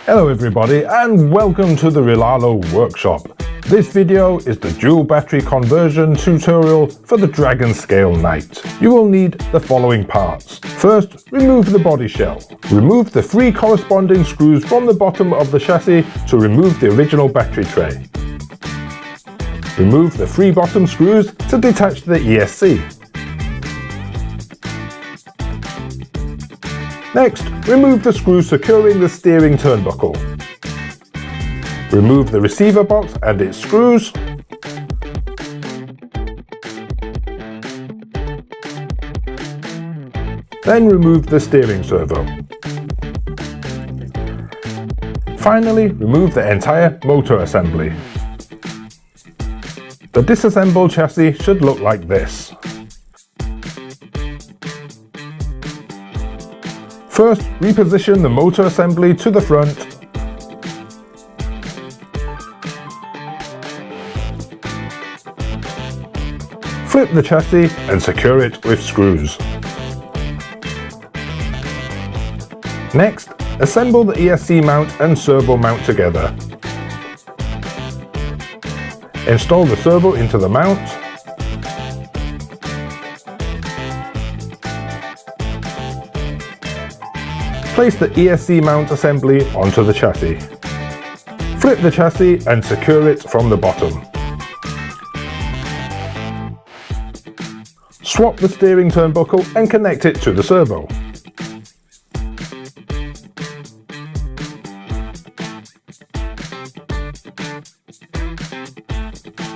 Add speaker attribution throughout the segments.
Speaker 1: Hello everybody and welcome to the Rlaarlo workshop. This video is the dual battery conversion tutorial for the Dragon Scale Knight. You will need the following parts. First, remove the body shell. Remove the 3 corresponding screws from the bottom of the chassis to remove the original battery tray. Remove the 3 bottom screws to detach the ESC. Next, remove the screw securing the steering turnbuckle. Remove the receiver box and its screws. Then remove the steering servo. Finally, remove the entire motor assembly. The disassembled chassis should look like this. First, reposition the motor assembly to the front. Flip the chassis and secure it with screws. Next, assemble the ESC mount and servo mount together. Install the servo into the mount. Place the ESC mount assembly onto the chassis. Flip the chassis and secure it from the bottom. Swap the steering turnbuckle and connect it to the servo.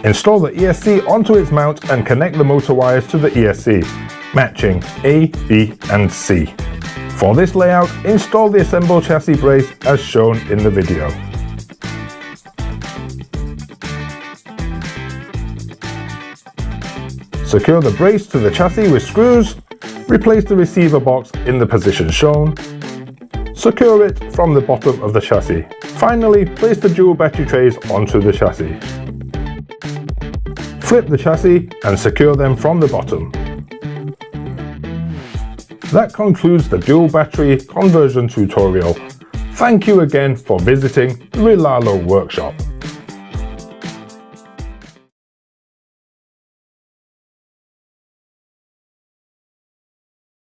Speaker 1: Install the ESC onto its mount and connect the motor wires to the ESC, matching A, B and C. For this layout, install the assembled chassis brace as shown in the video. Secure the brace to the chassis with screws. Replace the receiver box in the position shown. Secure it from the bottom of the chassis. Finally, place the dual battery trays onto the chassis. Flip the chassis and secure them from the bottom. That concludes the dual battery conversion tutorial. Thank you again for visiting the Rlaarlo workshop.